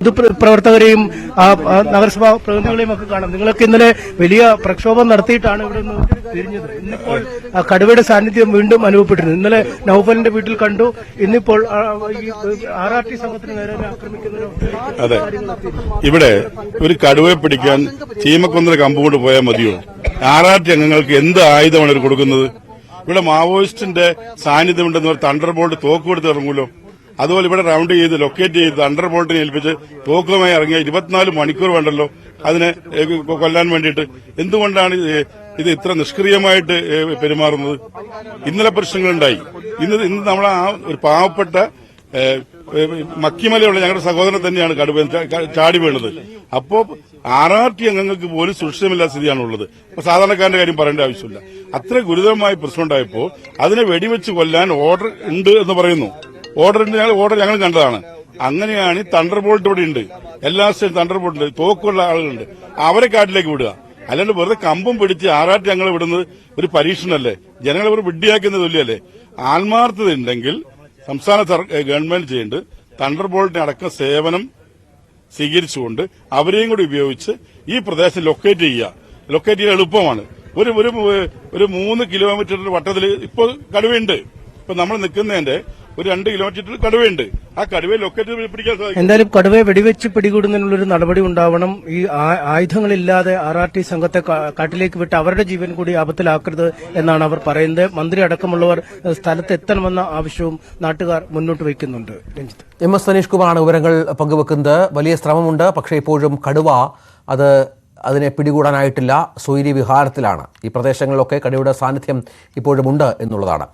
പൊതുപ്രവർത്തകരെയും നഗരസഭാ പ്രതിനിധികളെയും ഒക്കെ കാണാം. നിങ്ങളൊക്കെ ഇന്നലെ വലിയ പ്രക്ഷോഭം നടത്തിയിട്ടാണ് ഇവിടെ നിന്ന് തിരിഞ്ഞത്. ഇന്നിപ്പോൾ കടുവയുടെ സാന്നിധ്യം വീണ്ടും അനുഭവപ്പെട്ടിരുന്നു. ഇന്നലെ നൌഫലിന്റെ വീട്ടിൽ കണ്ടു. ഇന്നിപ്പോൾ RRT സംഘത്തിന് നേരെ ആക്രമിക്കുന്ന. അതെ, ഇവിടെ ഒരു കടുവയെ പിടിക്കാൻ ചീമക്കൊന്നര കമ്പ് കൊണ്ട് പോയാൽ മതിയോ? RRT അംഗങ്ങൾക്ക് എന്ത് ആയുധമാണ് ഇവർ കൊടുക്കുന്നത്? ഇവിടെ മാവോയിസ്റ്റിന്റെ സാന്നിധ്യമുണ്ടെന്ന് തണ്ടർ ബോൾട്ട് തോക്ക് കൊടുത്ത് ഇറങ്ങുമല്ലോ. അതുപോലെ ഇവിടെ റൌണ്ട് ചെയ്ത് ലൊക്കേറ്റ് ചെയ്ത് തണ്ടർ ബോൾട്ടിനെ ഏൽപ്പിച്ച് തോക്കുമായി ഇറങ്ങിയ 24 മണിക്കൂർ വേണ്ടല്ലോ അതിനെ കൊല്ലാൻ വേണ്ടിയിട്ട്. എന്തുകൊണ്ടാണ് ഇത് ഇത്ര നിഷ്ക്രിയമായിട്ട് പെരുമാറുന്നത്? ഇന്നലെ പ്രശ്നങ്ങളുണ്ടായി. ഇന്ന് നമ്മൾ ഒരു പാവപ്പെട്ട മക്കിമലയുള്ള ഞങ്ങളുടെ സഹോദരൻ തന്നെയാണ് കടുവ ചാടി വീണത്. അപ്പോ RRT അംഗങ്ങൾക്ക് പോലും സുരക്ഷിതമില്ലാത്ത സ്ഥിതിയാണുള്ളത്. അപ്പൊ സാധാരണക്കാരന്റെ കാര്യം പറയേണ്ട ആവശ്യമില്ല. അത്ര ഗുരുതരമായ പ്രശ്നം ഉണ്ടായപ്പോൾ അതിനെ വെടിവെച്ച് കൊല്ലാൻ ഓർഡർ ഉണ്ട് എന്ന് പറയുന്നു. ഓർഡർ ഞങ്ങൾ കണ്ടതാണ്. അങ്ങനെയാണ് തണ്ടർ ബോൾട്ട് ഇവിടെ ഉണ്ട്. എല്ലാ സ്റ്റേറ്റും തണ്ടർ ബോൾട്ട് തോക്കുള്ള ആളുകളുണ്ട്. അവരെ കാട്ടിലേക്ക് വിടുക. അല്ലാണ്ട് വെറുതെ കമ്പും പിടിച്ച് RRT ഞങ്ങൾ വിടുന്നത് ഒരു പരീക്ഷണമല്ലേ? ജനങ്ങളെ ഒരു വിഡ്ഢിയാക്കുന്ന തുല്യല്ലേ? ആത്മാർത്ഥത ഉണ്ടെങ്കിൽ സംസ്ഥാന ഗവൺമെന്റ് ചെയ്യേണ്ടത് തണ്ടർ ബോൾട്ടിനെ അടക്കം സേവനം സ്വീകരിച്ചുകൊണ്ട് അവരെയും കൂടി ഉപയോഗിച്ച് ഈ പ്രദേശം ലൊക്കേറ്റ് ചെയ്യുക. ലൊക്കേറ്റ് ചെയ്യാൻ എളുപ്പമാണ്. ഒരു 3 കിലോമീറ്ററിന്റെ വട്ടത്തിൽ ഇപ്പോൾ കടുവയുണ്ട്. ഇപ്പൊ നമ്മൾ നിൽക്കുന്നതിന്റെ ഒരു 2 കിലോമീറ്റർ കടുവയുണ്ട്. ആ കടുവയെ ലൊക്കേറ്റ് പിടിക്കാൻ സാധിക്കും. എന്തായാലും കടുവയെ വെടിവെച്ച് പിടികൂടുന്നതിനുള്ളൊരു നടപടി ഉണ്ടാവണം. ഈ ആയുധങ്ങളില്ലാതെ RRT സംഘത്തെ കാട്ടിലേക്ക് വിട്ട് അവരുടെ ജീവൻ കൂടി ആപത്തിലാക്കരുത് എന്നാണ് അവർ പറയുന്നത്. മന്ത്രി അടക്കമുള്ളവർ സ്ഥലത്ത് എത്തണമെന്ന ആവശ്യവും നാട്ടുകാർ മുന്നോട്ട് വയ്ക്കുന്നുണ്ട്. രഞ്ജിത്ത്, MS സനീഷ് കുമാറാണ് വിവരങ്ങൾ പങ്കുവെക്കുന്നത്. വലിയ ശ്രമമുണ്ട്, പക്ഷേ ഇപ്പോഴും കടുവ അതിനെ പിടികൂടാനായിട്ടില്ല. സ്വൈരി വിഹാരത്തിലാണ്. ഈ പ്രദേശങ്ങളിലൊക്കെ കടുവയുടെ സാന്നിധ്യം ഇപ്പോഴും ഉണ്ട് എന്നുള്ളതാണ്.